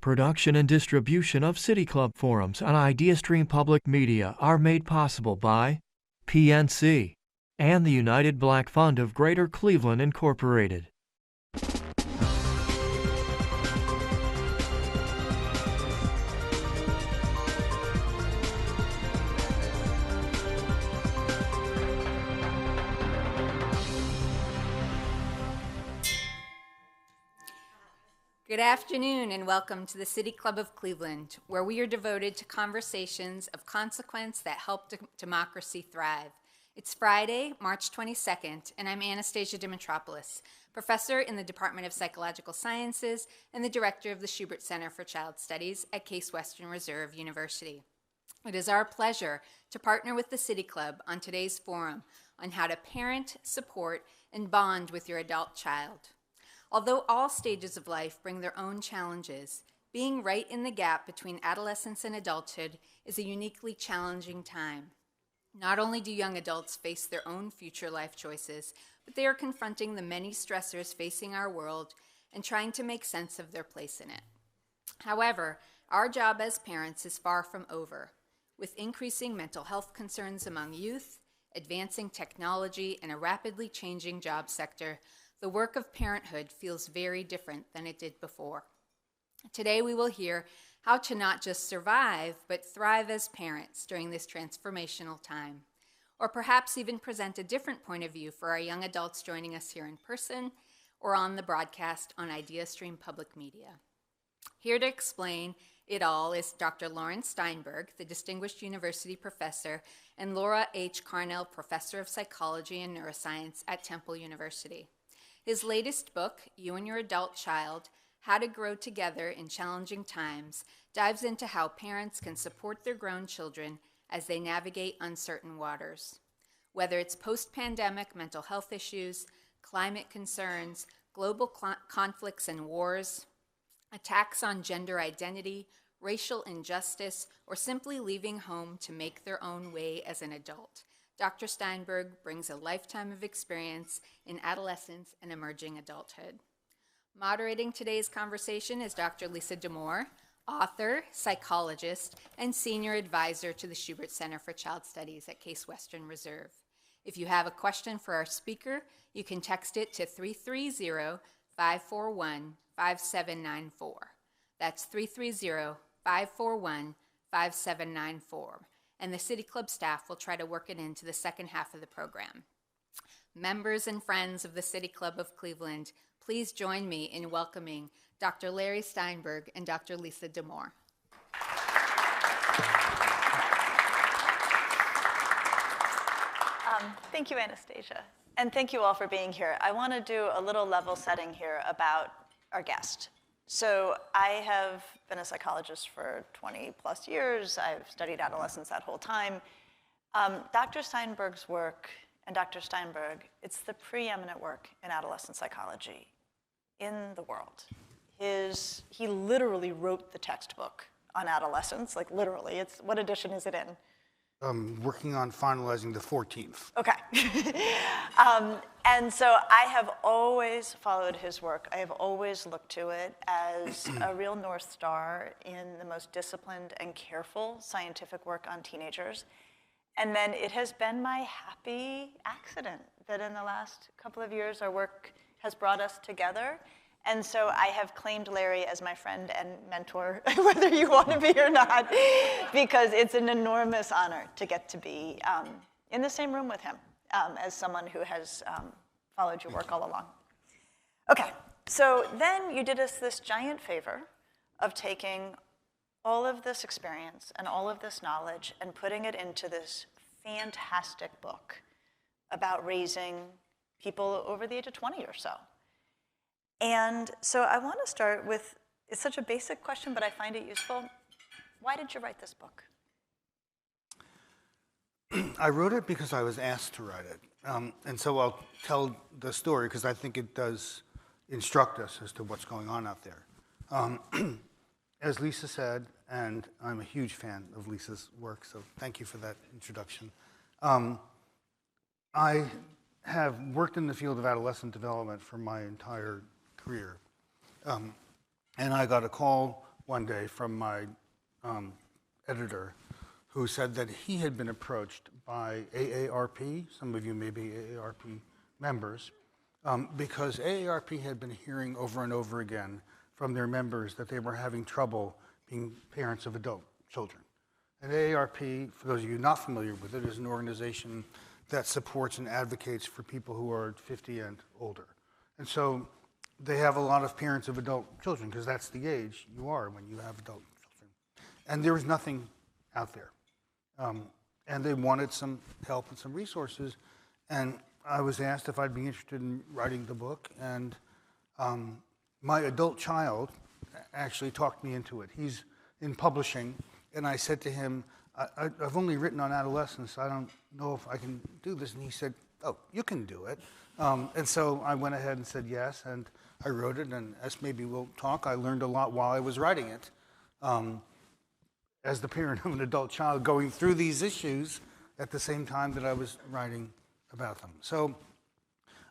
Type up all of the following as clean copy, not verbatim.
Production and distribution of City Club forums on IdeaStream Public Media are made possible by PNC and the United Black Fund of Greater Cleveland, Incorporated. Good afternoon and welcome to the City Club of Cleveland, where we are devoted to conversations of consequence that help democracy thrive. It's Friday, March 22nd, and I'm Anastasia Dimitropoulos, professor in the Department of Psychological Sciences and the director of the Schubert Center for Child Studies at Case Western Reserve University. It is our pleasure to partner with the City Club on today's forum on how to parent, support, and bond with your adult child. Although all stages of life bring their own challenges, being right in the gap between adolescence and adulthood is a uniquely challenging time. Not only do young adults face their own future life choices, but they are confronting the many stressors facing our world and trying to make sense of their place in it. However, our job as parents is far from over. With increasing mental health concerns among youth, advancing technology, and a rapidly changing job sector, the work of parenthood feels very different than it did before. Today we will hear how to not just survive, but thrive as parents during this transformational time, or perhaps even present a different point of view for our young adults joining us here in person or on the broadcast on IdeaStream Public Media. Here to explain it all is Dr. Laurence Steinberg, the Distinguished University Professor, and Laura H. Carnell, Professor of Psychology and Neuroscience at Temple University. His latest book, You and Your Adult Child, How to Grow Together in Challenging Times, dives into how parents can support their grown children as they navigate uncertain waters. Whether it's post-pandemic mental health issues, climate concerns, global conflicts and wars, attacks on gender identity, racial injustice, or simply leaving home to make their own way as an adult, Dr. Steinberg brings a lifetime of experience in adolescence and emerging adulthood. Moderating today's conversation is Dr. Lisa Damour, author, psychologist, and senior advisor to the Schubert Center for Child Studies at Case Western Reserve. If you have a question for our speaker, you can text it to 330-541-5794. That's 330-541-5794. And the City Club staff will try to work it into the second half of the program. Members and friends of the City Club of Cleveland, please join me in welcoming Dr. Larry Steinberg and Dr. Lisa Damour. Thank you, Anastasia. And thank you all for being here. I want to do a little level setting here about our guest. So I have been a psychologist for 20 plus years. I've studied adolescence that whole time. Dr. Steinberg's work, and Dr. Steinberg, it's the preeminent work in adolescent psychology in the world. He literally wrote the textbook on adolescence, like literally. What edition is it in? Working on finalizing the 14th. Okay. And so I have always followed his work. I have always looked to it as a real North Star in the most disciplined and careful scientific work on teenagers. And then it has been my happy accident that in the last couple of years our work has brought us together. And so I have claimed Larry as my friend and mentor, whether you want to be or not, because it's an enormous honor to get to be in the same room with him as someone who has followed your work all along. Okay, so then you did us this giant favor of taking all of this experience and all of this knowledge and putting it into this fantastic book about raising people over the age of 20 or so. And so I want to start with, it's such a basic question, but I find it useful. Why did you write this book? I wrote it because I was asked to write it. And so I'll tell the story because I think it does instruct us as to what's going on out there. As Lisa said, and I'm a huge fan of Lisa's work, so thank you for that introduction. I have worked in the field of adolescent development for my entire career. And I got a call one day from my editor, who said that he had been approached by AARP, some of you may be AARP members, because AARP had been hearing over and over again from their members that they were having trouble being parents of adult children. And AARP, for those of you not familiar with it, is an organization that supports and advocates for people who are 50 and older. And so they have a lot of parents of adult children, because that's the age you are when you have adult children. And there was nothing out there. And they wanted some help and some resources. And I was asked if I'd be interested in writing the book. And my adult child actually talked me into it. He's in publishing. And I said to him, I've only written on adolescence. I don't know if I can do this. And he said, oh, you can do it. And so I went ahead and said yes. And I wrote it. And as maybe we'll talk, I learned a lot while I was writing it. As the parent of an adult child going through these issues at the same time that I was writing about them. So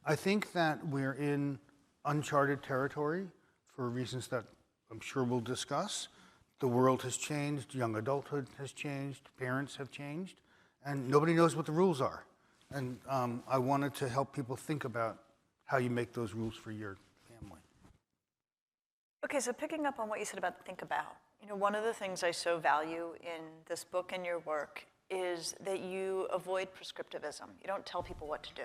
I think that we're in uncharted territory for reasons that I'm sure we'll discuss. The world has changed, young adulthood has changed, parents have changed, and nobody knows what the rules are. And I wanted to help people think about how you make those rules for your family. Okay, so picking up on what you said about think about, one of the things I so value in this book and your work is that you avoid prescriptivism. You don't tell people what to do,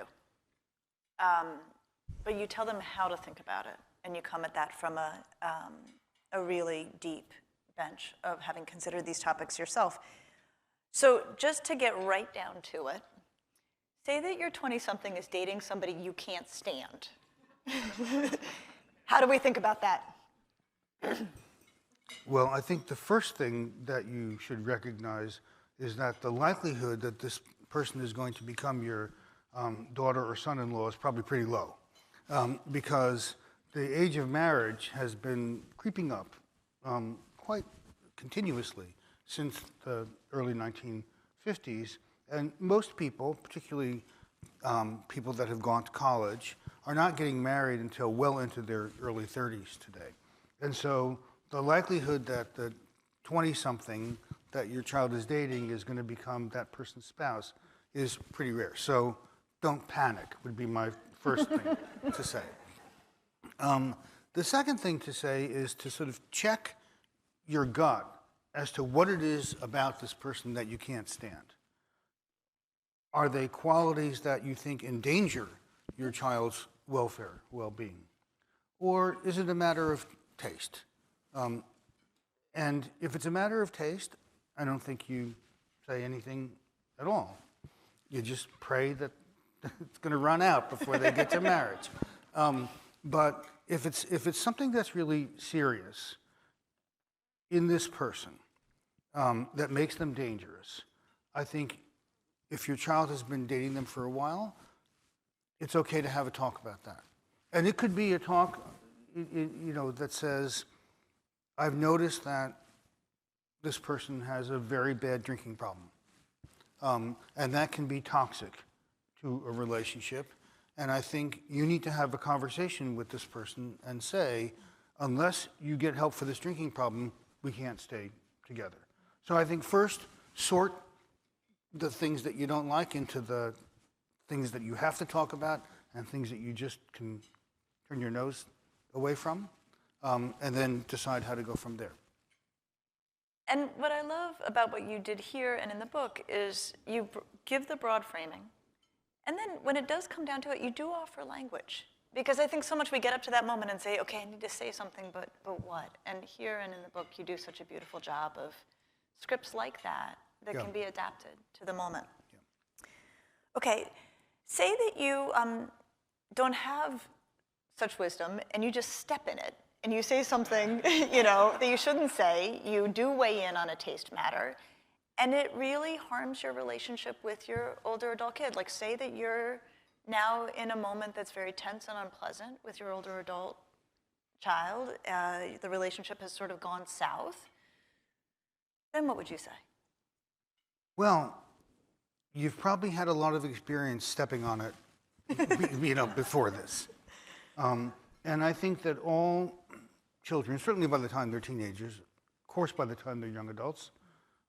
but you tell them how to think about it, and you come at that from a really deep bench of having considered these topics yourself. So just to get right down to it, say that your 20-something is dating somebody you can't stand. How do we think about that? Well, I think the first thing that you should recognize is that the likelihood that this person is going to become your daughter or son-in-law is probably pretty low, because the age of marriage has been creeping up quite continuously since the early 1950s, and most people, particularly people that have gone to college, are not getting married until well into their early 30s today. And so the likelihood that the 20-something that your child is dating is going to become that person's spouse is pretty rare. So don't panic would be my first thing to say. The second thing to say is to sort of check your gut as to what it is about this person that you can't stand. Are they qualities that you think endanger your child's welfare, well-being? Or is it a matter of taste? And if it's a matter of taste, I don't think you say anything at all. You just pray that it's going to run out before they get to marriage. But if it's something that's really serious in this person that makes them dangerous, I think if your child has been dating them for a while, it's okay to have a talk about that. And it could be a talk, that says, I've noticed that this person has a very bad drinking problem. And that can be toxic to a relationship. And I think you need to have a conversation with this person and say, unless you get help for this drinking problem, we can't stay together. So I think first, sort the things that you don't like into the things that you have to talk about and things that you just can turn your nose away from, and then decide how to go from there. And what I love about what you did here and in the book is you give the broad framing, and then when it does come down to it, you do offer language. Because I think so much we get up to that moment and say, okay, I need to say something, but what? And here and in the book, you do such a beautiful job of scripts like that can be adapted to the moment. Yeah. Okay, say that you don't have such wisdom and you just step in it and you say something that you shouldn't say. You do weigh in on a taste matter, and it really harms your relationship with your older adult kid. Like, say that you're now in a moment that's very tense and unpleasant with your older adult child. The relationship has sort of gone south. Then what would you say? Well, you've probably had a lot of experience stepping on it, before this. And I think that all children, certainly by the time they're teenagers, course, by the time they're young adults,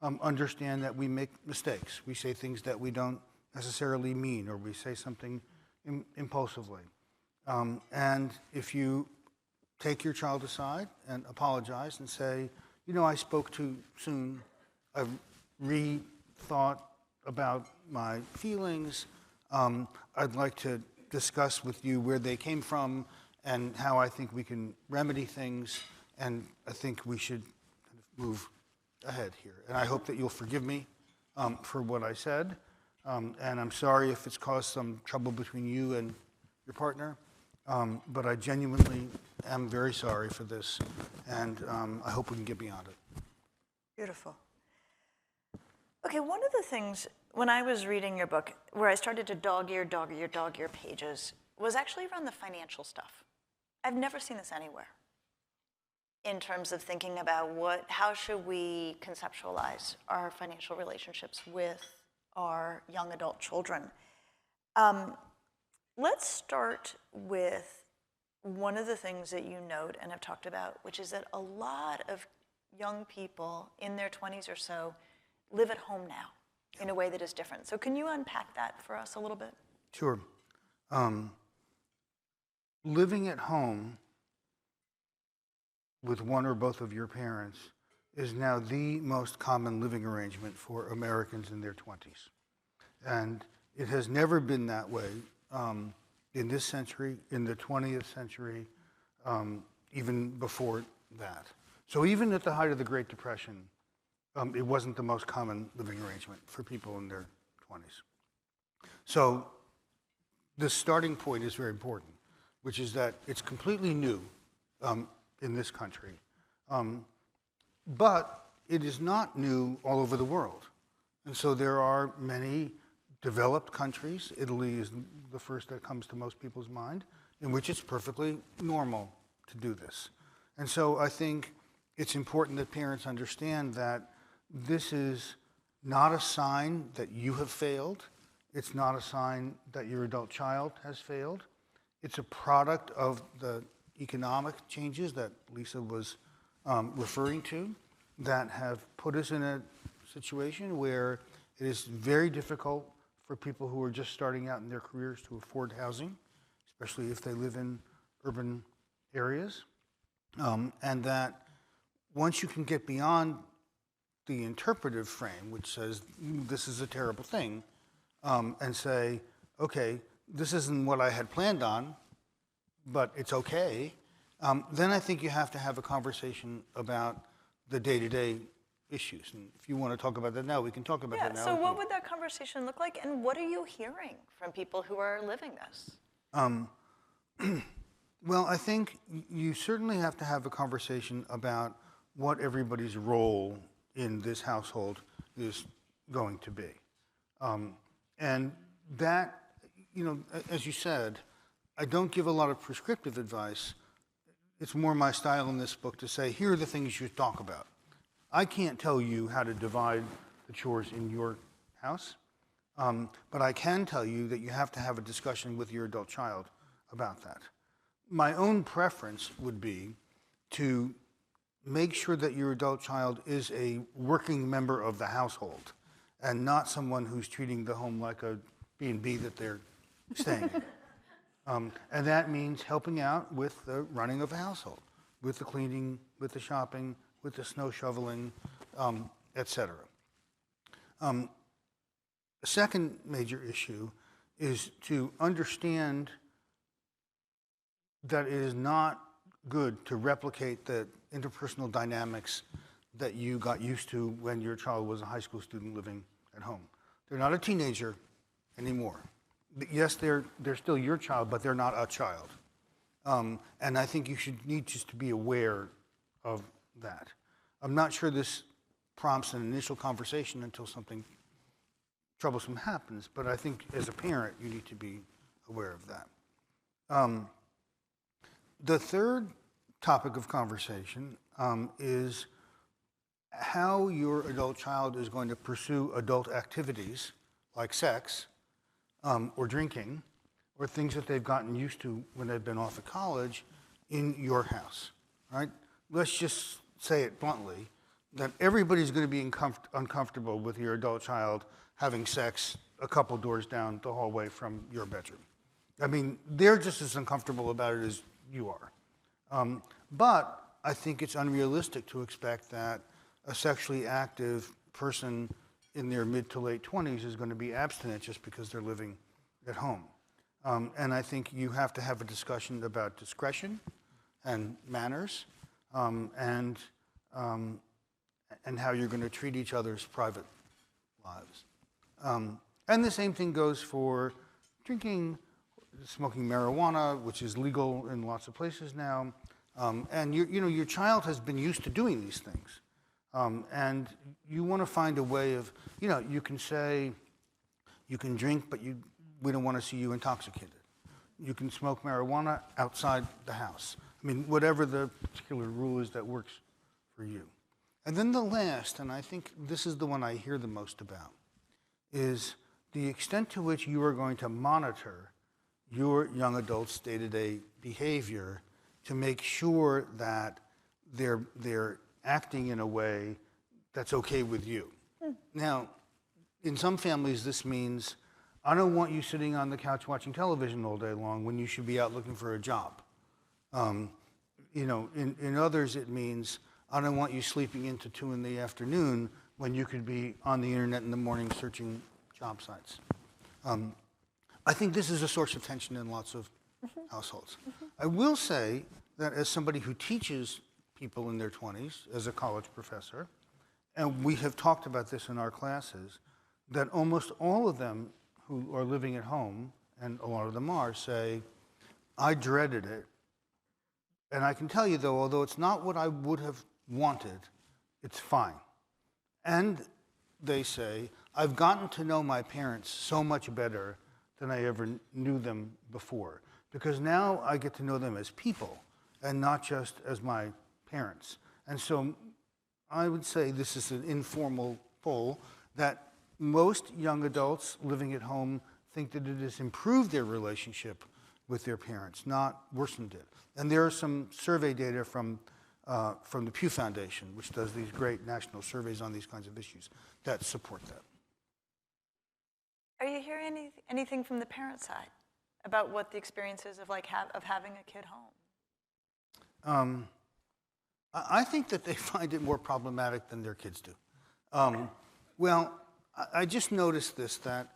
understand that we make mistakes. We say things that we don't necessarily mean, or we say something impulsively. And if you take your child aside and apologize and say, you know, I spoke too soon, I've rethought about my feelings, I'd like to discuss with you where they came from and how I think we can remedy things, and I think we should kind of move ahead here. And I hope that you'll forgive me for what I said, and I'm sorry if it's caused some trouble between you and your partner, but I genuinely am very sorry for this, and I hope we can get beyond it. Beautiful. Okay, one of the things, when I was reading your book, where I started to dog-ear pages, was actually around the financial stuff. I've never seen this anywhere in terms of thinking about how should we conceptualize our financial relationships with our young adult children. Let's start with one of the things that you note and have talked about, which is that a lot of young people in their 20s or so live at home now in a way that is different. So can you unpack that for us a little bit? Sure. Living at home with one or both of your parents is now the most common living arrangement for Americans in their 20s. And it has never been that way in this century, in the 20th century, even before that. So even at the height of the Great Depression, it wasn't the most common living arrangement for people in their 20s. So the starting point is very important, which is that it's completely new in this country. But it is not new all over the world. And so there are many developed countries, Italy is the first that comes to most people's mind, in which it's perfectly normal to do this. And so I think it's important that parents understand that this is not a sign that you have failed. It's not a sign that your adult child has failed. It's a product of the economic changes that Lisa was referring to that have put us in a situation where it is very difficult for people who are just starting out in their careers to afford housing, especially if they live in urban areas. And that once you can get beyond the interpretive frame, which says this is a terrible thing, and say, okay, this isn't what I had planned on, but it's okay, then I think you have to have a conversation about the day-to-day issues. And if you want to talk about that now, we can talk about that now. So what would that conversation look like, and what are you hearing from people who are living this? Well, I think you certainly have to have a conversation about what everybody's role in this household is going to be. And that, you know, as you said, I don't give a lot of prescriptive advice. It's more my style in this book to say, here are the things you should talk about. I can't tell you how to divide the chores in your house, but I can tell you that you have to have a discussion with your adult child about that. My own preference would be to make sure that your adult child is a working member of the household and not someone who's treating the home like a B&B that they're staying in. And that means helping out with the running of a household, with the cleaning, with the shopping, with the snow shoveling, et cetera. The second major issue is to understand that it is not good to replicate the interpersonal dynamics that you got used to when your child was a high school student living at home. They're not a teenager anymore. Yes, they're still your child, but they're not a child. And I think you should need just to be aware of that. I'm not sure this prompts an initial conversation until something troublesome happens, but I think as a parent, you need to be aware of that. The third topic of conversation is how your adult child is going to pursue adult activities like sex or drinking or things that they've gotten used to when they've been off at college in your house, right? Let's just say it bluntly. that everybody's going to be uncomfortable with your adult child having sex a couple doors down the hallway from your bedroom. I mean, they're just as uncomfortable about it as you are. But I think it's unrealistic to expect that a sexually active person in their mid to late 20s is going to be abstinent just because they're living at home. And I think you have to have a discussion about discretion and manners and how you're going to treat each other's private lives. And the same thing goes for drinking, smoking marijuana, which is legal in lots of places now. And your child has been used to doing these things. And you want to find a way of, you can say, you can drink, but we don't want to see you intoxicated. You can smoke marijuana outside the house. I mean, whatever the particular rule is that works for you. And then the last, and I think this is the one I hear the most about, is the extent to which you are going to monitor your young adults' day-to-day behavior to make sure that they're acting in a way that's okay with you. Now, in some families, this means, I don't want you sitting on the couch watching television all day long when you should be out looking for a job. In others, it means, I don't want you sleeping into 2 in the afternoon when you could be on the internet in the morning searching job sites. I think this is a source of tension in lots of households. I will say that as somebody who teaches people in their 20s, as a college professor, and we have talked about this in our classes, that almost all of them who are living at home, and a lot of them are, say, I dreaded it. And I can tell you, though, although it's not what I would have wanted, it's fine. And they say, I've gotten to know my parents so much better than I ever knew them before, because now I get to know them as people and not just as my parents. And so I would say this is an informal poll that most young adults living at home think that it has improved their relationship with their parents, not worsened it. And there are some survey data from the Pew Foundation, which does these great national surveys on these kinds of issues, that support that. Are you hearing anything from the parent side about what the experience is of having a kid home? I think that they find it more problematic than their kids do. Well, I just noticed this, that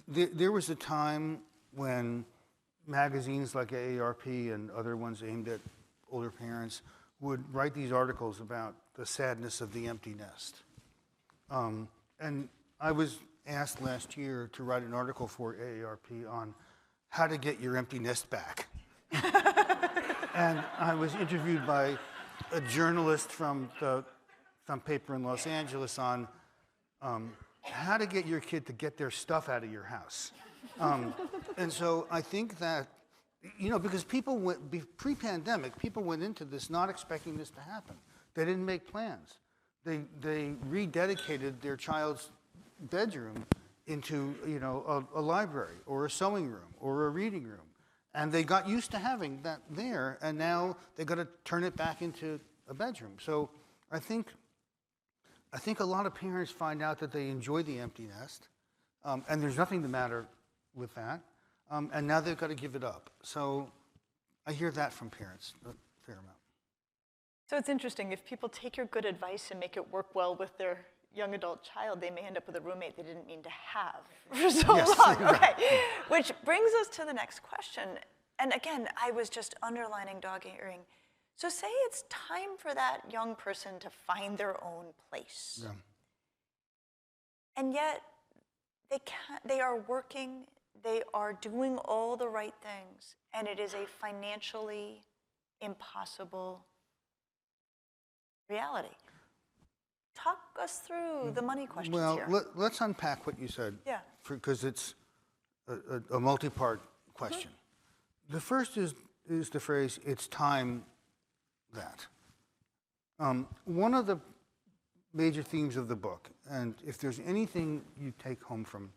there was a time when magazines like AARP and other ones aimed at older parents would write these articles about the sadness of the empty nest. And I was asked last year to write an article for AARP on how to get your empty nest back. And I was interviewed by a journalist from some paper in Los Angeles on how to get your kid to get their stuff out of your house. And so I think that, because pre-pandemic, people went into this not expecting this to happen. They didn't make plans. They rededicated their child's bedroom into, a library or a sewing room or a reading room. And they got used to having that there, and now they got to turn it back into a bedroom. So I think a lot of parents find out that they enjoy the empty nest, and there's nothing the matter with that, and now they've got to give it up. So I hear that from parents a fair amount. So it's interesting, if people take your good advice and make it work well with their young adult child, they may end up with a roommate they didn't mean to have for so long. Okay. Which brings us to the next question. And again, I was just underlining, dog-earing. So say it's time for that young person to find their own place. Yeah. And yet, they are working, they are doing all the right things, and it is a financially impossible reality. Talk us through the money questions here. Well, let's unpack what you said. Yeah. Because it's a multi-part question. The first is the phrase, it's time that. One of the major themes of the book, and if there's anything you take home from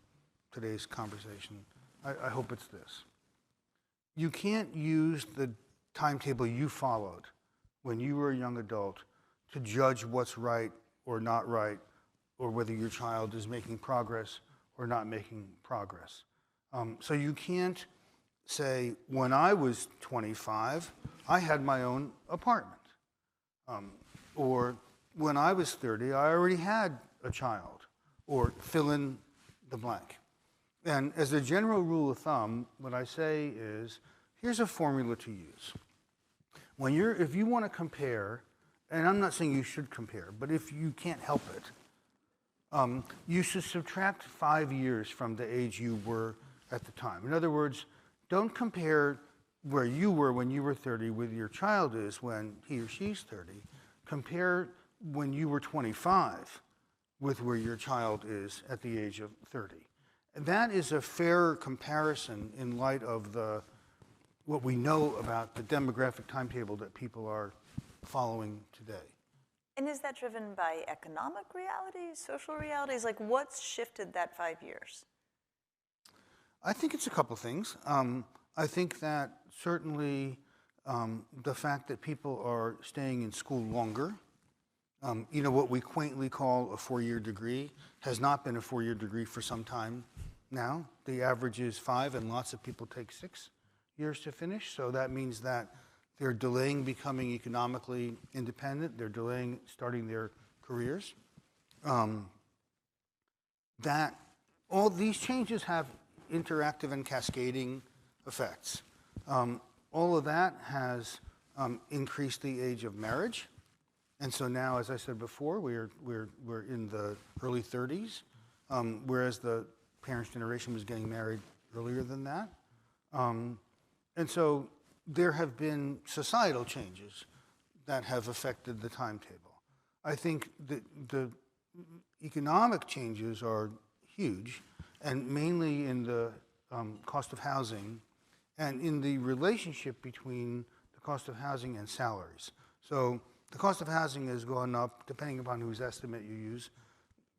today's conversation, I hope it's this. You can't use the timetable you followed when you were a young adult to judge what's right or not right, or whether your child is making progress or not making progress. So you can't say, when I was 25, I had my own apartment. Or when I was 30, I already had a child, or fill in the blank. And as a general rule of thumb, what I say is, here's a formula to use. If you want to compare, and I'm not saying you should compare, but if you can't help it, you should subtract 5 years from the age you were at the time. In other words, don't compare where you were when you were 30 with your child is when he or she's 30. Compare when you were 25 with where your child is at the age of 30. And that is a fair comparison in light of what we know about the demographic timetable that people are following today. And is that driven by economic realities, social realities? Like, what's shifted that 5 years? I think it's a couple things. I think that certainly the fact that people are staying in school longer, what we quaintly call a 4-year degree, has not been a 4-year degree for some time now. The average is 5, and lots of people take 6 years to finish. So that means that they're delaying becoming economically independent. They're delaying starting their careers. That all these changes have interactive and cascading effects. All of that has increased the age of marriage. And so now, as I said before, we're in the early 30s, whereas the parents' generation was getting married earlier than that. And so there have been societal changes that have affected the timetable. I think the economic changes are huge, and mainly in the cost of housing and in the relationship between the cost of housing and salaries. So the cost of housing has gone up, depending upon whose estimate you use,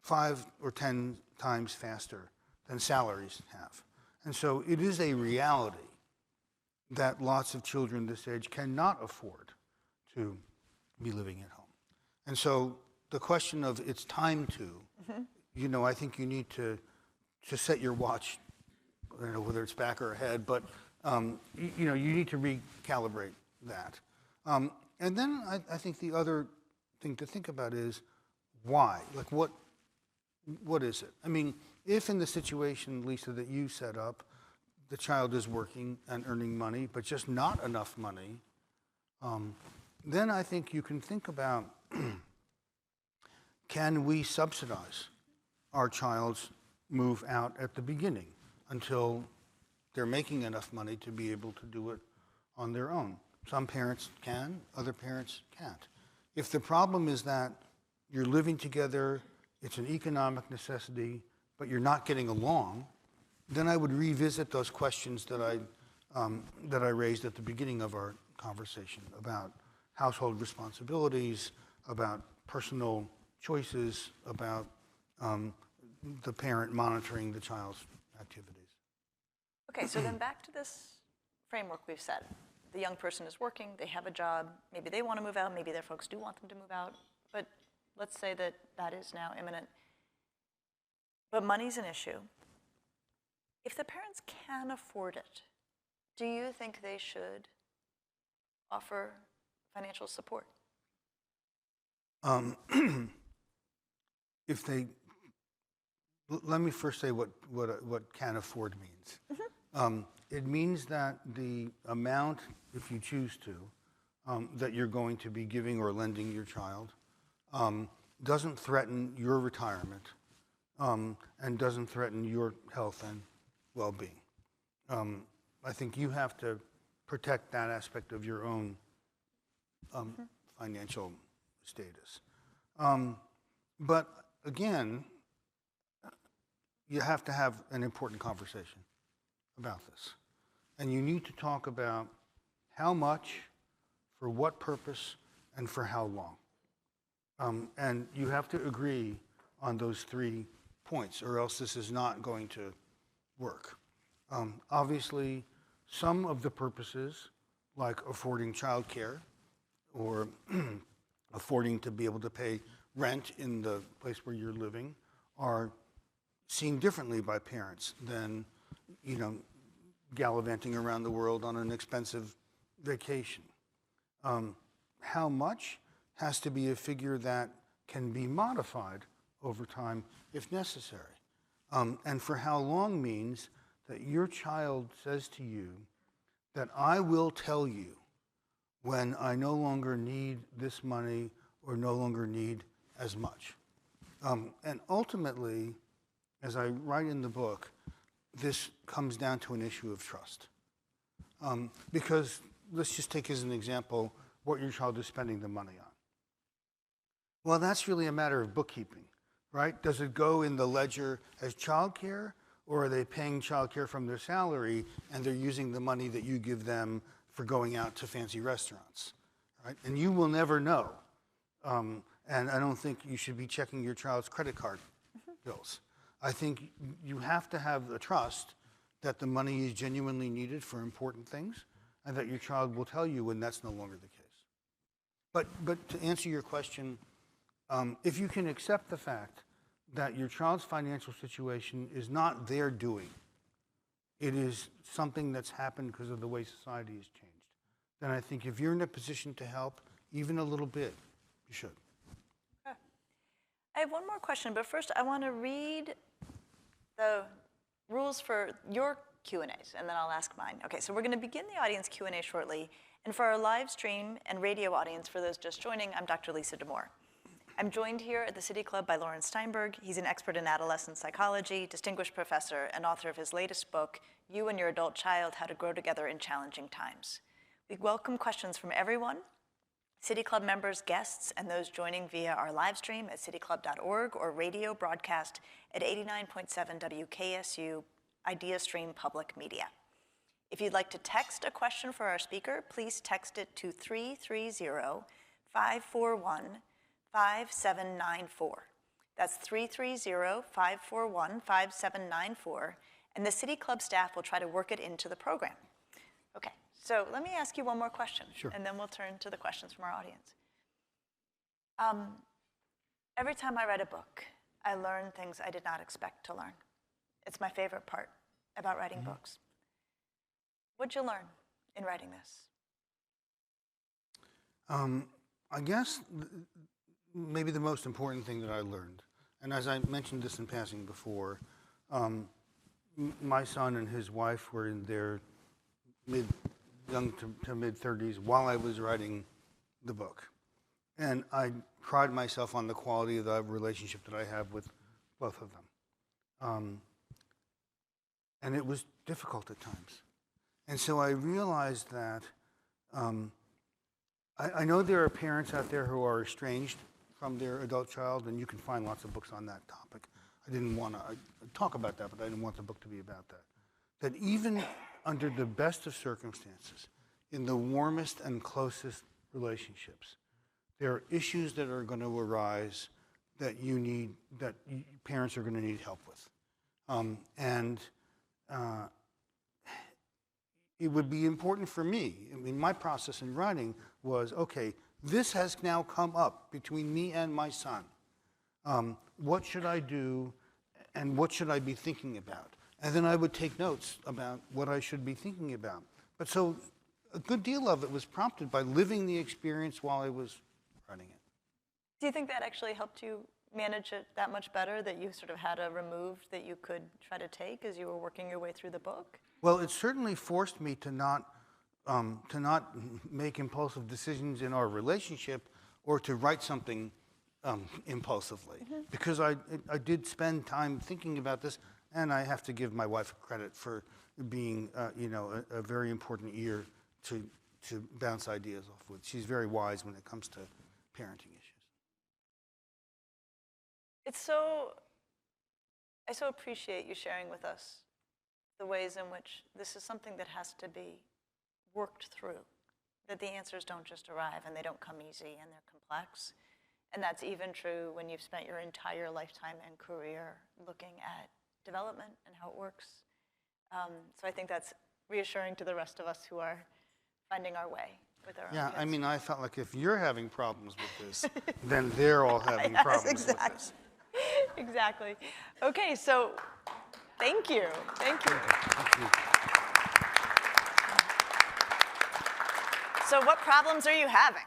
5 or 10 times faster than salaries have. And so it is a reality that lots of children this age cannot afford to be living at home. And so the question of it's time to, I think you need to set your watch, I don't know whether it's back or ahead, but you need to recalibrate that. And then I think the other thing to think about is why? Like what is it? I mean, if in the situation, Lisa, that you set up, the child is working and earning money, but just not enough money, then I think you can think about, can we subsidize our child's move out at the beginning until they're making enough money to be able to do it on their own? Some parents can, other parents can't. If the problem is that you're living together, it's an economic necessity, but you're not getting along, then I would revisit those questions that I raised at the beginning of our conversation about household responsibilities, about personal choices, about the parent monitoring the child's activities. Okay, so then back to this framework we've set. The young person is working, they have a job, maybe they want to move out, maybe their folks do want them to move out, but let's say that that is now imminent. But money's an issue. If the parents can afford it, do you think they should offer financial support? Let me first say what can afford means. Mm-hmm. It means that the amount, if you choose to, that you're going to be giving or lending your child doesn't threaten your retirement and doesn't threaten your health and well-being. I think you have to protect that aspect of your own financial status. But again, you have to have an important conversation about this. And you need to talk about how much, for what purpose, and for how long. And you have to agree on those 3 points, or else this is not going to work. Obviously, some of the purposes, like affording childcare or affording to be able to pay rent in the place where you're living are seen differently by parents than, gallivanting around the world on an expensive vacation. How much has to be a figure that can be modified over time if necessary. And for how long means that your child says to you that I will tell you when I no longer need this money or no longer need as much. And ultimately, as I write in the book, this comes down to an issue of trust. Because let's just take as an example what your child is spending the money on. Well, that's really a matter of bookkeeping, right? Does it go in the ledger as childcare, or are they paying childcare from their salary and they're using the money that you give them for going out to fancy restaurants, right? And you will never know. And I don't think you should be checking your child's credit card bills. I think you have to have the trust that the money is genuinely needed for important things and that your child will tell you when that's no longer the case. But to answer your question, if you can accept the fact that your child's financial situation is not their doing, it is something that's happened because of the way society has changed, then I think if you're in a position to help, even a little bit, you should. Okay. I have one more question, but first I want to read the rules for your Q&As, and then I'll ask mine. Okay, so we're going to begin the audience Q&A shortly. And for our live stream and radio audience, for those just joining, I'm Dr. Lisa Damour. I'm joined here at the City Club by Laurence Steinberg. He's an expert in adolescent psychology, distinguished professor, and author of his latest book, You and Your Adult Child, How to Grow Together in Challenging Times. We welcome questions from everyone, City Club members, guests, and those joining via our live stream at cityclub.org or radio broadcast at 89.7 WKSU Idea Stream Public Media. If you'd like to text a question for our speaker, please text it to 330-541-5794. That's 330-541-5794, and the City Club staff will try to work it into the program. Okay, so let me ask you one more question, Sure. And then we'll turn to the questions from our audience. Every time I read a book, I learn things I did not expect to learn. It's my favorite part about writing books. What'd you learn in writing this? I guess maybe the most important thing that I learned, and as I mentioned this in passing before, my son and his wife were in their young to mid-30s while I was writing the book. And I pride myself on the quality of the relationship that I have with both of them. And it was difficult at times. And so I realized that I know there are parents out there who are estranged from their adult child, and you can find lots of books on that topic. I didn't want to talk about that, but I didn't want the book to be about that. That even under the best of circumstances, in the warmest and closest relationships, there are issues that are going to arise that parents are going to need help with. It would be important for me, I mean, my process in writing was, okay, this has now come up between me and my son. What should I do, and what should I be thinking about? And then I would take notes about what I should be thinking about. But so a good deal of it was prompted by living the experience while I was writing it. Do you think that actually helped you manage it that much better, that you sort of had a remove that you could try to take as you were working your way through the book? Well, it certainly forced me to not make impulsive decisions in our relationship or to write something impulsively. Because I did spend time thinking about this, and I have to give my wife credit for being a very important ear to bounce ideas off with. She's very wise when it comes to parenting issues. I so appreciate you sharing with us the ways in which this is something that has to be worked through, that the answers don't just arrive and they don't come easy and they're complex. And that's even true when you've spent your entire lifetime and career looking at development and how it works. So I think that's reassuring to the rest of us who are finding our way with their own Yeah, kids. I mean, I felt like if you're having problems with this, then they're all having problems with this. Exactly. Okay, so thank you. Thank you. Thank you. So what problems are you having?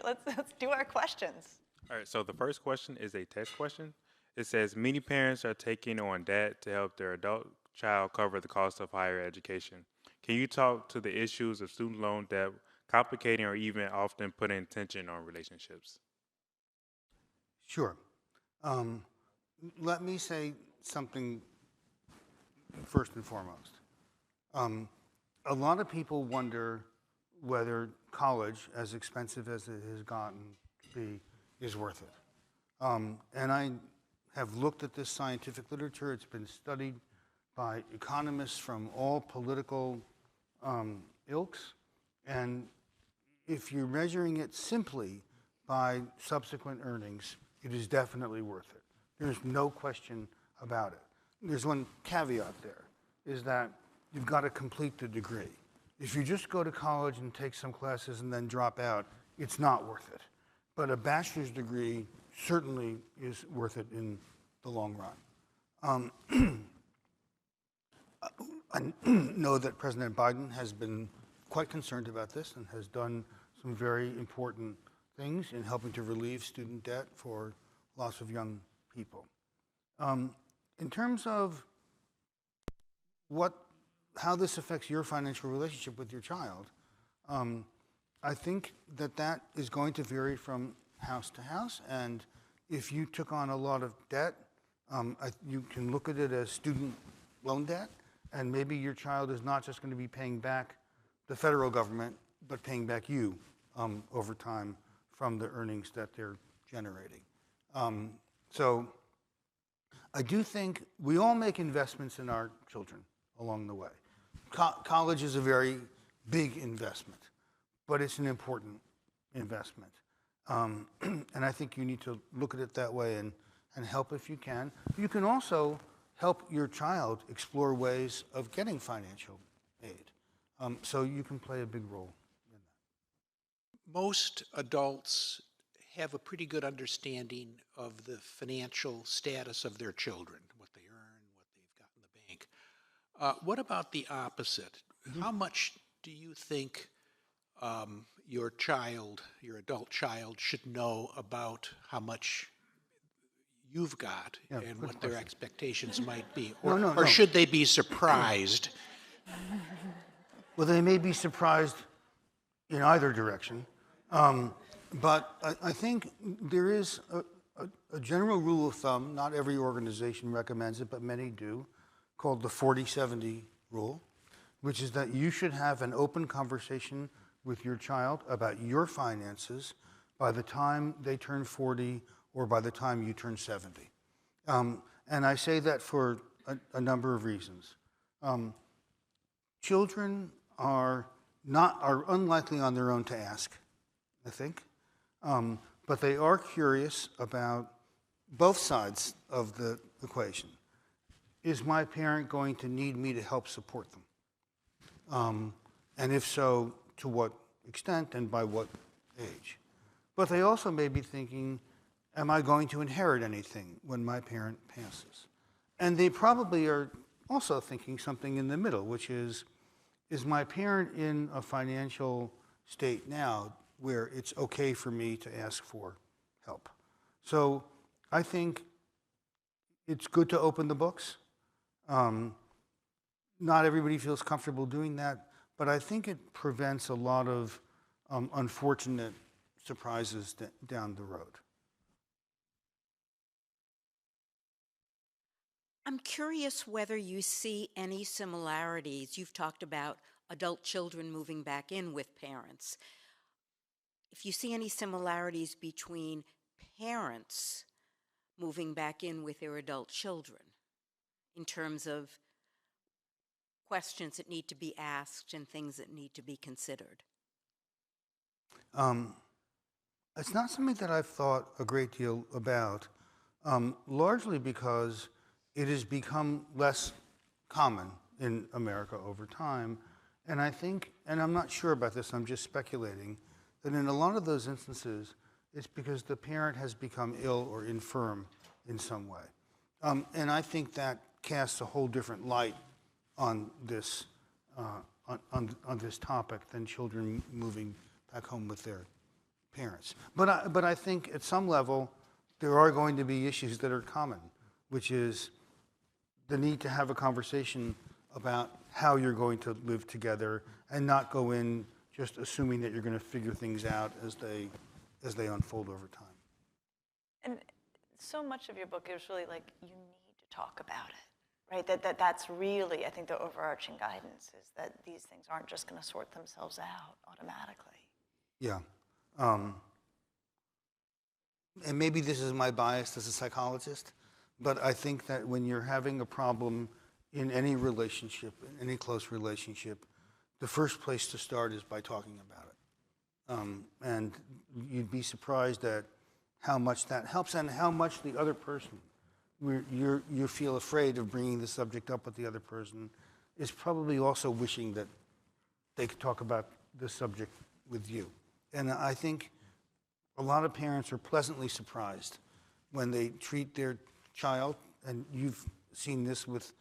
let's do our questions. All right, so the first question is a text question. It says, many parents are taking on debt to help their adult child cover the cost of higher education. Can you talk to the issues of student loan debt complicating or even often putting tension on relationships? Sure. Let me say something first and foremost. A lot of people wonder whether college, as expensive as it has gotten to be, is worth it. And I have looked at this scientific literature. It's been studied by economists from all political ilks. And if you're measuring it simply by subsequent earnings, it is definitely worth it. There's no question about it. There's one caveat there, is that you've got to complete the degree. If you just go to college and take some classes and then drop out, it's not worth it. But a bachelor's degree certainly is worth it in the long run. I know that President Biden has been quite concerned about this and has done some very important things in helping to relieve student debt for lots of young people. In terms of how this affects your financial relationship with your child, I think that is going to vary from house to house. And if you took on a lot of debt, you can look at it as student loan debt, and maybe your child is not just going to be paying back the federal government, but paying back you over time from the earnings that they're generating. So I do think we all make investments in our children along the way. College is a very big investment, but it's an important investment. And I think you need to look at it that way and help if you can. You can also help your child explore ways of getting financial aid. So you can play a big role in that. Most adults have a pretty good understanding of the financial status of their children, what they earn, what they've got in the bank. What about the opposite? Mm-hmm. How much do you think your adult child, should know about how much you've got and what their expectations might be? Or should they be surprised? Well, they may be surprised in either direction. But I think there is a general rule of thumb, not every organization recommends it, but many do, called the 40-70 rule, which is that you should have an open conversation with your child about your finances by the time they turn 40 or by the time you turn 70. And I say that for a number of reasons. Children are unlikely on their own to ask, I think. But they are curious about both sides of the equation. Is my parent going to need me to help support them? And if so, to what extent and by what age? But they also may be thinking, am I going to inherit anything when my parent passes? And they probably are also thinking something in the middle, which is my parent in a financial state now where it's okay for me to ask for help? So I think it's good to open the books. Not everybody feels comfortable doing that, but I think it prevents a lot of unfortunate surprises down the road. I'm curious whether you see any similarities. You've talked about adult children moving back in with parents. If you see any similarities between parents moving back in with their adult children in terms of questions that need to be asked and things that need to be considered. It's not something that I've thought a great deal about, largely because it has become less common in America over time, And I think, and I'm not sure about this, I'm just speculating, that in a lot of those instances, it's because the parent has become ill or infirm in some way. And I think that casts a whole different light on this, on this topic than children moving back home with their parents. But I think at some level, there are going to be issues that are common, which is the need to have a conversation about how you're going to live together and not go in just assuming that you're going to figure things out as they unfold over time. And so much of your book is really like, you need to talk about it, right? That's really, I think, the overarching guidance is that these things aren't just going to sort themselves out automatically. Yeah. And maybe this is my bias as a psychologist, but I think that when you're having a problem in any relationship, in any close relationship, the first place to start is by talking about it. And you'd be surprised at how much that helps and how much the other person, you feel afraid of bringing the subject up with the other person, is probably also wishing that they could talk about the subject with you. And I think a lot of parents are pleasantly surprised when they treat their child, and you've seen this with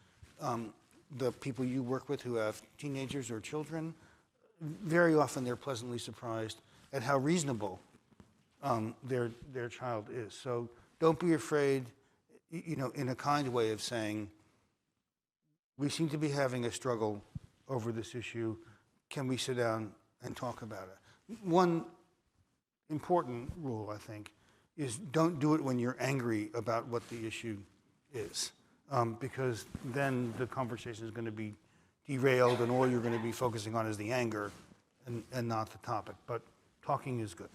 the people you work with who have teenagers or children. Very often they're pleasantly surprised at how reasonable their child is. So don't be afraid, in a kind way of saying, we seem to be having a struggle over this issue. Can we sit down and talk about it? One important rule, I think, is don't do it when you're angry about what the issue is, because then the conversation is going to be derailed and all you're going to be focusing on is the anger and not the topic. But talking is good.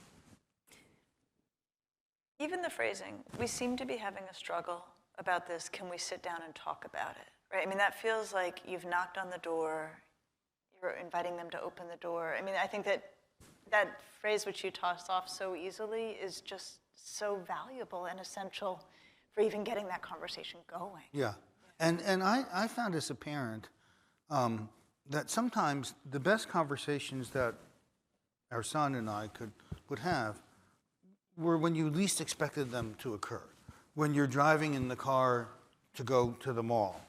Even the phrasing, we seem to be having a struggle about this, can we sit down and talk about it, right? I mean, that feels like you've knocked on the door, you're inviting them to open the door. I mean, I think that phrase which you toss off so easily is just so valuable and essential for even getting that conversation going. Yeah, and I found as a parent that sometimes the best conversations that our son and I would have were when you least expected them to occur. When you're driving in the car to go to the mall.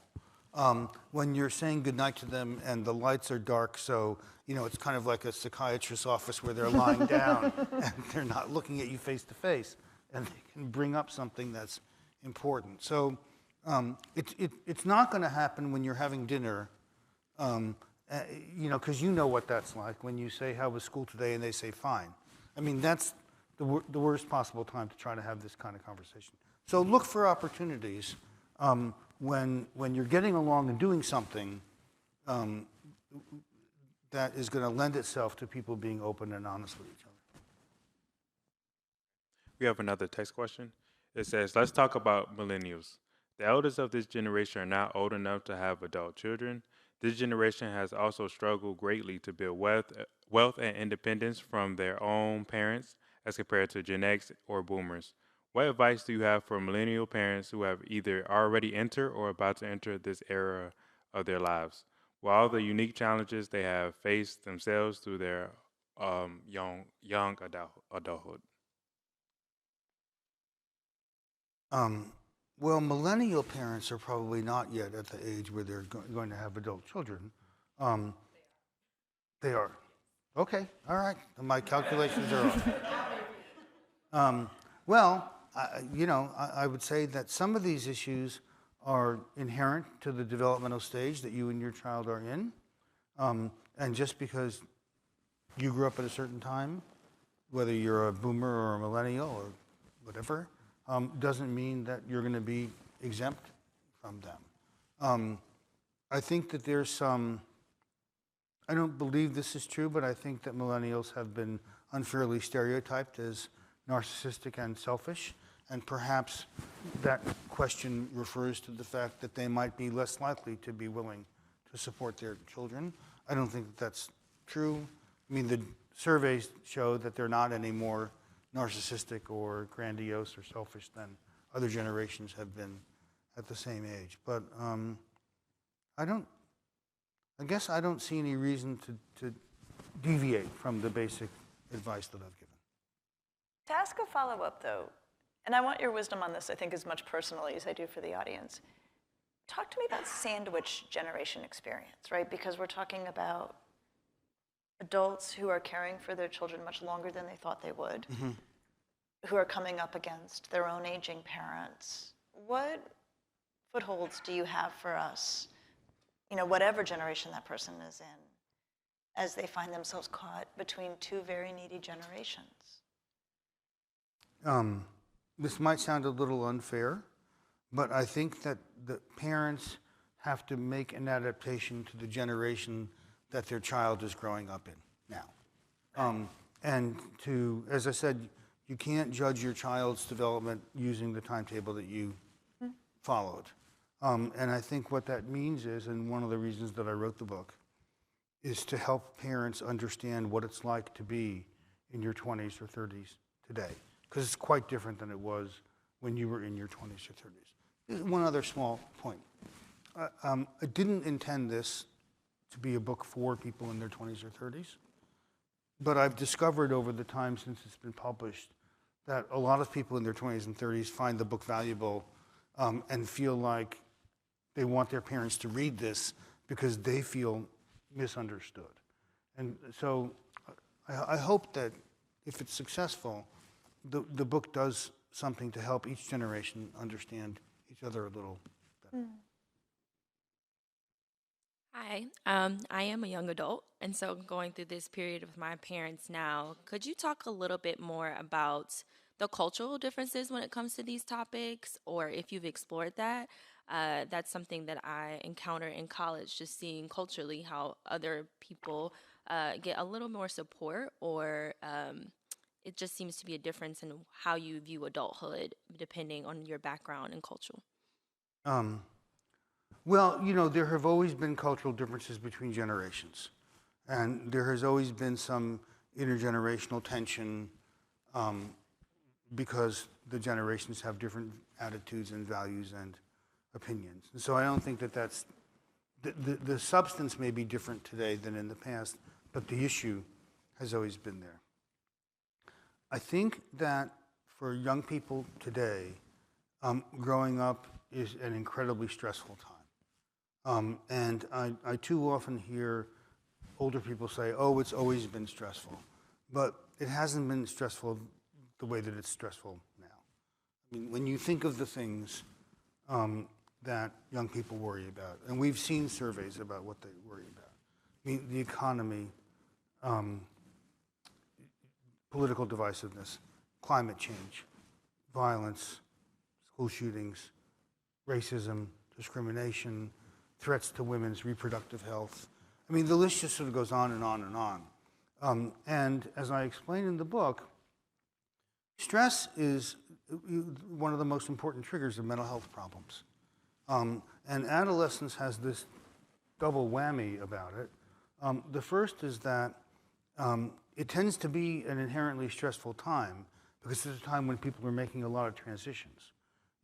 When you're saying goodnight to them and the lights are dark, so it's kind of like a psychiatrist's office where they're lying down and they're not looking at you face to face, and they can bring up something that's important. So it's not going to happen when you're having dinner, because you know what that's like when you say, how was school today, and they say, fine. I mean, that's the worst possible time to try to have this kind of conversation. So look for opportunities when you're getting along and doing something that is going to lend itself to people being open and honest with each other. We have another text question. It says, let's talk about millennials. The elders of this generation are not old enough to have adult children. This generation has also struggled greatly to build wealth and independence from their own parents as compared to Gen X or boomers. What advice do you have for millennial parents who have either already entered or about to enter this era of their lives, with all the unique challenges they have faced themselves through their young adulthood? Well, millennial parents are probably not yet at the age where they're going to have adult children. They are. Okay, all right. My calculations are off. Well, I would say that some of these issues are inherent to the developmental stage that you and your child are in. And just because you grew up at a certain time, whether you're a boomer or a millennial or whatever, doesn't mean that you're going to be exempt from them. I think that there's some, I don't believe this is true, but I think that millennials have been unfairly stereotyped as narcissistic and selfish, and perhaps that question refers to the fact that they might be less likely to be willing to support their children. I don't think that that's true. I mean, the surveys show that they're not any more narcissistic or grandiose or selfish than other generations have been at the same age. But I I guess I don't see any reason to deviate from the basic advice that I've given. To ask a follow-up, though, and I want your wisdom on this, I think, as much personally as I do for the audience. Talk to me about sandwich generation experience, right? Because we're talking about adults who are caring for their children much longer than they thought they would, who are coming up against their own aging parents. What footholds do you have for us, whatever generation that person is in, as they find themselves caught between two very needy generations? This might sound a little unfair, but I think that the parents have to make an adaptation to the generation that their child is growing up in now. And as I said, you can't judge your child's development using the timetable that you followed. And I think what that means is, and one of the reasons that I wrote the book, is to help parents understand what it's like to be in your 20s or 30s today. Because it's quite different than it was when you were in your 20s or 30s. One other small point. I didn't intend this to be a book for people in their 20s or 30s, but I've discovered over the time since it's been published that a lot of people in their 20s and 30s find the book valuable and feel like they want their parents to read this because they feel misunderstood. And so I hope that if it's successful, the book does something to help each generation understand each other a little better. Hi, I am a young adult, and so going through this period with my parents now. Could you talk a little bit more about the cultural differences when it comes to these topics, or if you've explored that? That's something that I encounter in college, just seeing culturally how other people get a little more support, or it just seems to be a difference in how you view adulthood depending on your background and culture. Well, there have always been cultural differences between generations. And there has always been some intergenerational tension because the generations have different attitudes and values and opinions. And so I don't think that that's... The substance may be different today than in the past, but the issue has always been there. I think that for young people today, growing up is an incredibly stressful time. And I too often hear older people say, oh, it's always been stressful. But it hasn't been stressful the way that it's stressful now. I mean, when you think of the things that young people worry about, and we've seen surveys about what they worry about. I mean, the economy, political divisiveness, climate change, violence, school shootings, racism, discrimination, threats to women's reproductive health. I mean, the list just sort of goes on and on and on. And as I explain in the book, stress is one of the most important triggers of mental health problems. And adolescence has this double whammy about it. The first is that it tends to be an inherently stressful time because it's a time when people are making a lot of transitions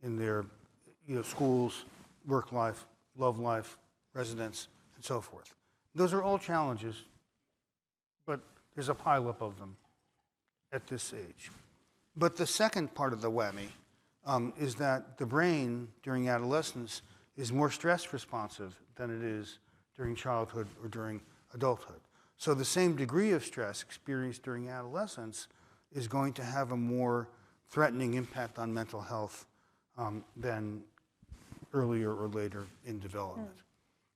in their schools, work life, love life, residence, and so forth. Those are all challenges, but there's a pileup of them at this age. But the second part of the whammy is that the brain during adolescence is more stress responsive than it is during childhood or during adulthood. So the same degree of stress experienced during adolescence is going to have a more threatening impact on mental health than earlier or later in development.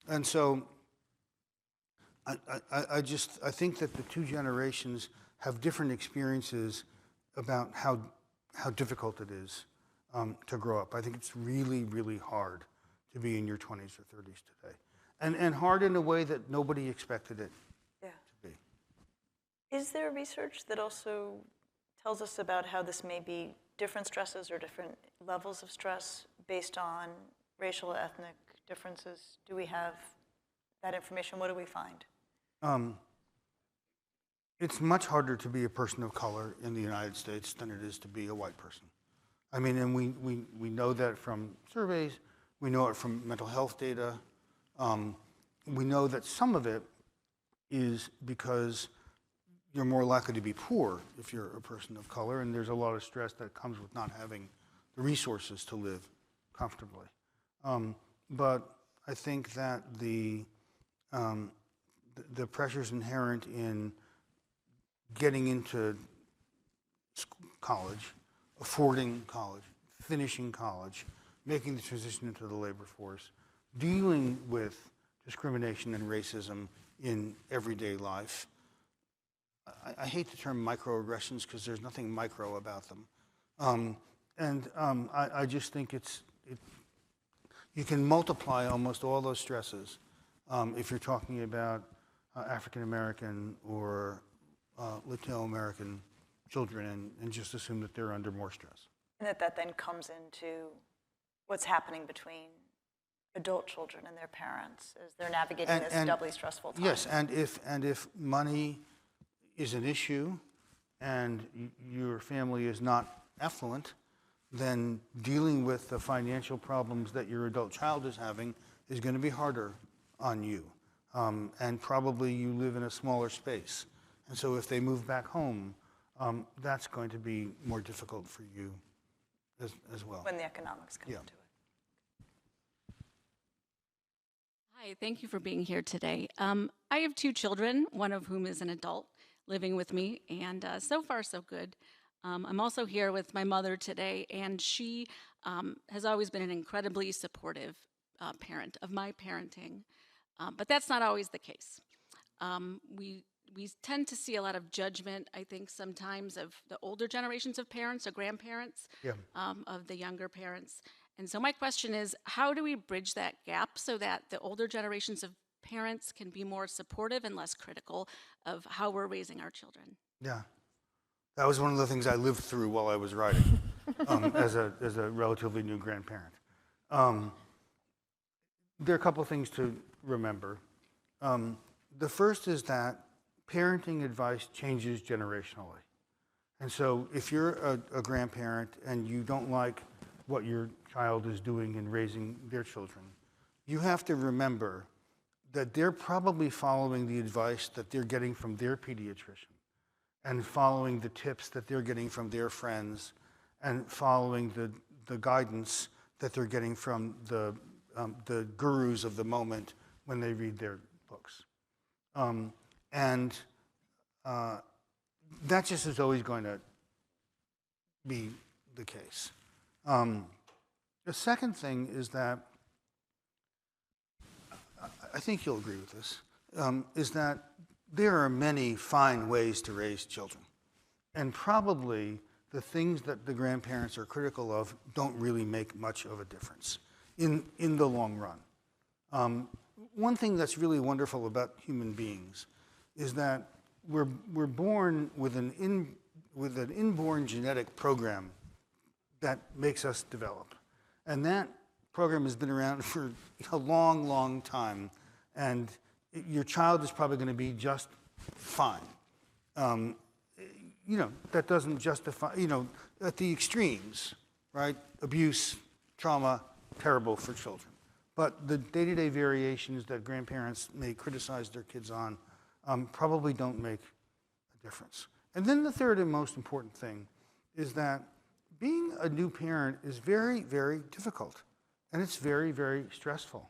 And so I think that the two generations have different experiences about how difficult it is to grow up. I think it's really, really hard to be in your 20s or 30s today. And hard in a way that nobody expected it to be. Is there research that also tells us about how this may be different stresses or different levels of stress based on racial, ethnic differences? Do we have that information? What do we find? It's much harder to be a person of color in the United States than it is to be a white person. I mean, and we know that from surveys. We know it from mental health data. we know that some of it is because you're more likely to be poor if you're a person of color, and there's a lot of stress that comes with not having the resources to live comfortably. But I think that the pressures inherent in getting into college, affording college, finishing college, making the transition into the labor force, dealing with discrimination and racism in everyday life. I hate the term microaggressions because there's nothing micro about them. I just think you can multiply almost all those stresses if you're talking about African American or Latino American children and just assume that they're under more stress. And that then comes into what's happening between adult children and their parents as they're navigating this doubly stressful time. Yes, and if money is an issue and your family is not affluent, then dealing with the financial problems that your adult child is having is going to be harder on you. And probably you live in a smaller space. And so if they move back home, that's going to be more difficult for you as well. When the economics come into it. Hi, thank you for being here today. I have 2 children, one of whom is an adult living with me, and so far so good. I'm also here with my mother today, and she has always been an incredibly supportive parent of my parenting, but that's not always the case. We tend to see a lot of judgment, I think, sometimes of the older generations of parents or grandparents of the younger parents. And so my question is, how do we bridge that gap so that the older generations of parents can be more supportive and less critical of how we're raising our children? Yeah. That was one of the things I lived through while I was writing as a relatively new grandparent. There are a couple of things to remember. The first is that parenting advice changes generationally. And so if you're a grandparent and you don't like what your child is doing in raising their children, you have to remember that they're probably following the advice that they're getting from their pediatrician and following the tips that they're getting from their friends and following the guidance that they're getting from the gurus of the moment when they read their books. That just is always going to be the case. The second thing is that, I think you'll agree with this, is that there are many fine ways to raise children. And probably the things that the grandparents are critical of don't really make much of a difference in the long run. One thing that's really wonderful about human beings is that we're born with an inborn genetic program that makes us develop. And that program has been around for a long, long time. And your child is probably going to be just fine. That doesn't justify, at the extremes, right? Abuse, trauma, terrible for children. But the day-to-day variations that grandparents may criticize their kids on probably don't make a difference. And then the third and most important thing is that being a new parent is very, very difficult. And it's very, very stressful.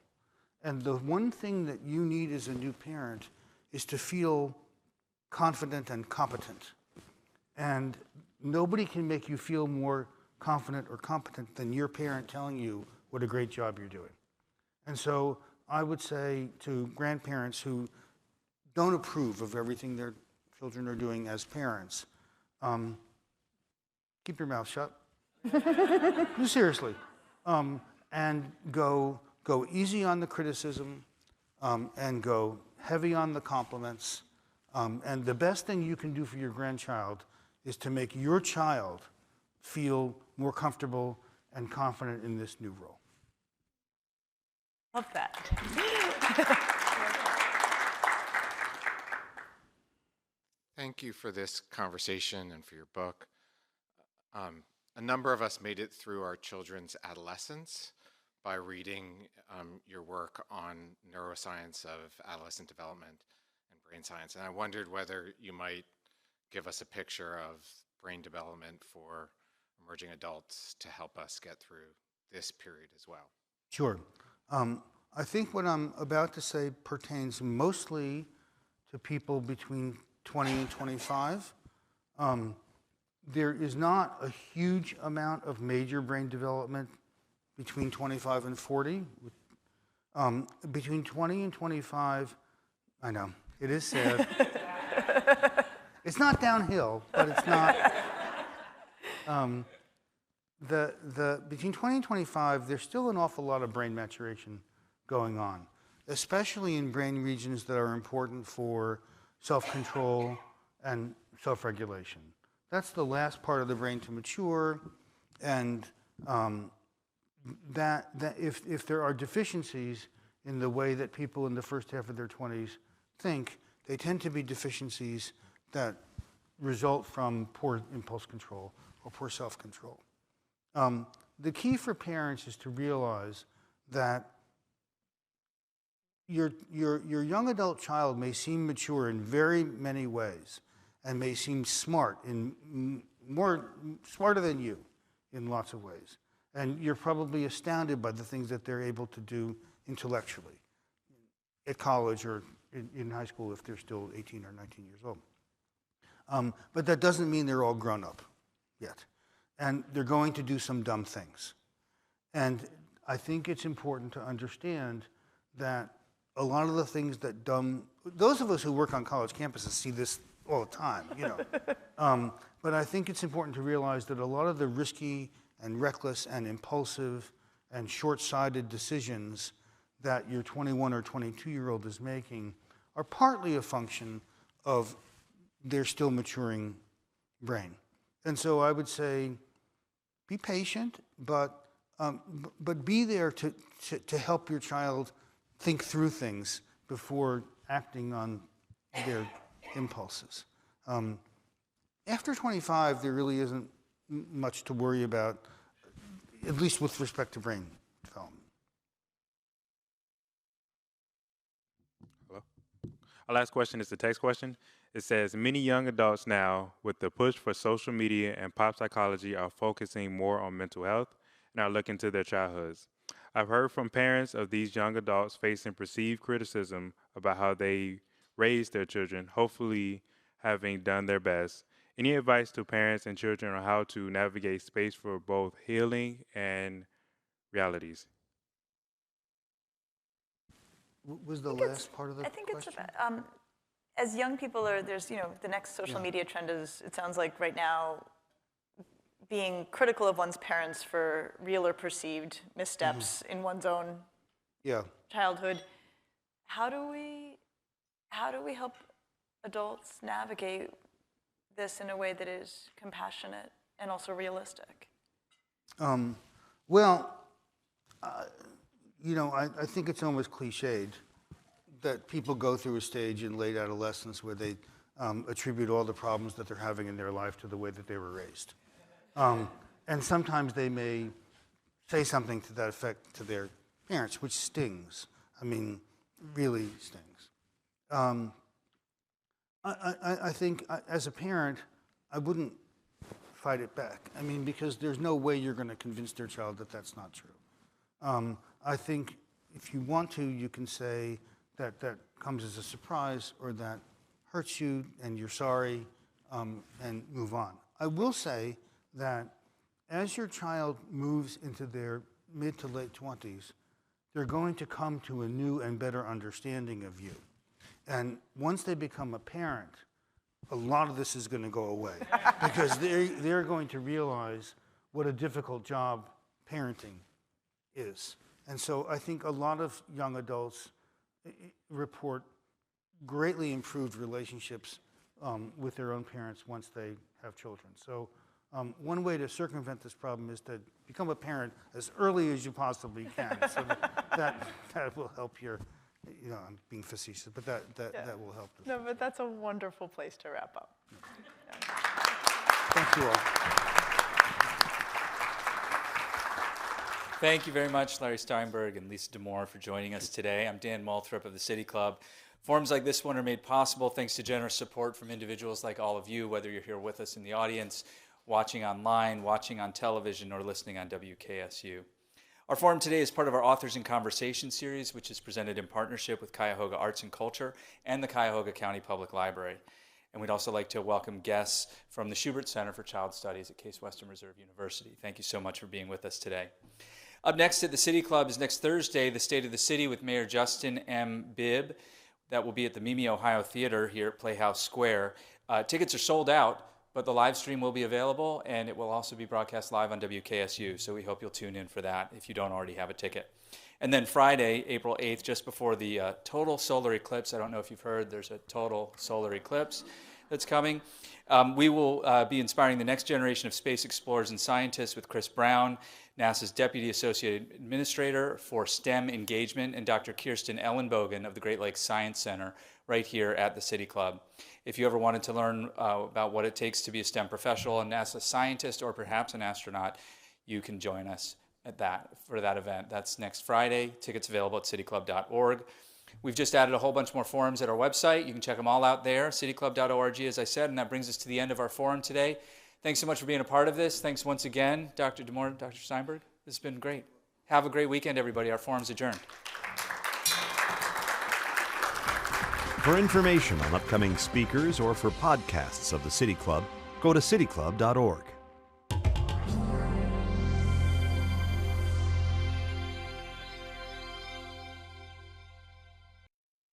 And the one thing that you need as a new parent is to feel confident and competent. And nobody can make you feel more confident or competent than your parent telling you what a great job you're doing. And so I would say to grandparents who don't approve of everything their children are doing as parents, keep your mouth shut. No, seriously. And go easy on the criticism and go heavy on the compliments. And the best thing you can do for your grandchild is to make your child feel more comfortable and confident in this new role. Love that. Thank you for this conversation and for your book. A number of us made it through our children's adolescence, by reading your work on neuroscience of adolescent development and brain science, and I wondered whether you might give us a picture of brain development for emerging adults to help us get through this period as well. Sure. I think what I'm about to say pertains mostly to people between 20 and 25. There is not a huge amount of major brain development between 25 and 40. Between 20 and 25, I know, it is sad. It's not downhill, but it's not. Between 20 and 25, there's still an awful lot of brain maturation going on, especially in brain regions that are important for self-control and self-regulation. That's the last part of the brain to mature, and that if there are deficiencies in the way that people in the first half of their 20s think, they tend to be deficiencies that result from poor impulse control or poor self-control. The key for parents is to realize that your young adult child may seem mature in very many ways and may seem smart, smarter than you in lots of ways. And you're probably astounded by the things that they're able to do intellectually at college or in high school if they're still 18 or 19 years old. But that doesn't mean they're all grown up yet. And they're going to do some dumb things. And I think it's important to understand that a lot of the things that those of us who work on college campuses see this all the time, you know. But I think it's important to realize that a lot of the risky and reckless and impulsive and short-sighted decisions that your 21 or 22-year-old is making are partly a function of their still maturing brain. And so I would say, be patient, but be there to help your child think through things before acting on their impulses. After 25, there really isn't much to worry about, at least with respect to brain development. Hello? Our last question is the text question. It says, many young adults now, with the push for social media and pop psychology, are focusing more on mental health and are looking to their childhoods. I've heard from parents of these young adults facing perceived criticism about how they raise their children, hopefully having done their best. Any advice to parents and children on how to navigate space for both healing and realities? Was the last part of the question? I think it's about, as young people there's, the next social media trend is, it sounds like right now, being critical of one's parents for real or perceived missteps in one's own childhood. How do we help adults navigate this in a way that is compassionate and also realistic? I think it's almost cliched that people go through a stage in late adolescence where they attribute all the problems that they're having in their life to the way that they were raised. And sometimes they may say something to that effect to their parents, which stings. I mean, really stings. I think as a parent, I wouldn't fight it back. I mean, because there's no way you're going to convince their child that that's not true. I think if you want to, you can say that that comes as a surprise or that hurts you and you're sorry, and move on. I will say that as your child moves into their mid to late 20s, they're going to come to a new and better understanding of you. And once they become a parent, a lot of this is going to go away because they're going to realize what a difficult job parenting is. And so I think a lot of young adults report greatly improved relationships with their own parents once they have children. So one way to circumvent this problem is to become a parent as early as you possibly can. So that will help your, I'm being facetious, but that will help. No, but that's a wonderful place to wrap up. Thank you all. Thank you very much, Larry Steinberg and Lisa Damour, for joining us today. I'm Dan Moulthrop of the City Club. Forums like this one are made possible thanks to generous support from individuals like all of you, whether you're here with us in the audience, watching online, watching on television, or listening on WKSU. Our forum today is part of our Authors in Conversation series, which is presented in partnership with Cuyahoga Arts and Culture and the Cuyahoga County Public Library. And we'd also like to welcome guests from the Schubert Center for Child Studies at Case Western Reserve University. Thank you so much for being with us today. Up next at the City Club is next Thursday, the State of the City with Mayor Justin M. Bibb. That will be at the Mimi, Ohio Theater here at Playhouse Square. Tickets are sold out, but the live stream will be available, and it will also be broadcast live on WKSU, so we hope you'll tune in for that if you don't already have a ticket. And then Friday, April 8th, just before the total solar eclipse, I don't know if you've heard, there's a total solar eclipse that's coming. We will be inspiring the next generation of space explorers and scientists with Chris Brown, NASA's Deputy Associate Administrator for STEM Engagement, and Dr. Kirsten Ellenbogen of the Great Lakes Science Center right here at the City Club. If you ever wanted to learn about what it takes to be a STEM professional, a NASA scientist, or perhaps an astronaut, you can join us for that event. That's next Friday. Tickets available at cityclub.org. We've just added a whole bunch more forums at our website. You can check them all out there, cityclub.org, as I said, and that brings us to the end of our forum today. Thanks so much for being a part of this. Thanks once again, Dr. Damour, Dr. Steinberg. This has been great. Have a great weekend, everybody. Our forum's adjourned. For information on upcoming speakers or for podcasts of the City Club, go to cityclub.org.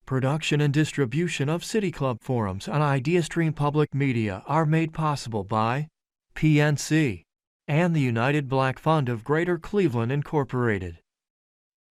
Production and distribution of City Club forums on IdeaStream Public Media are made possible by PNC and the United Black Fund of Greater Cleveland, Incorporated.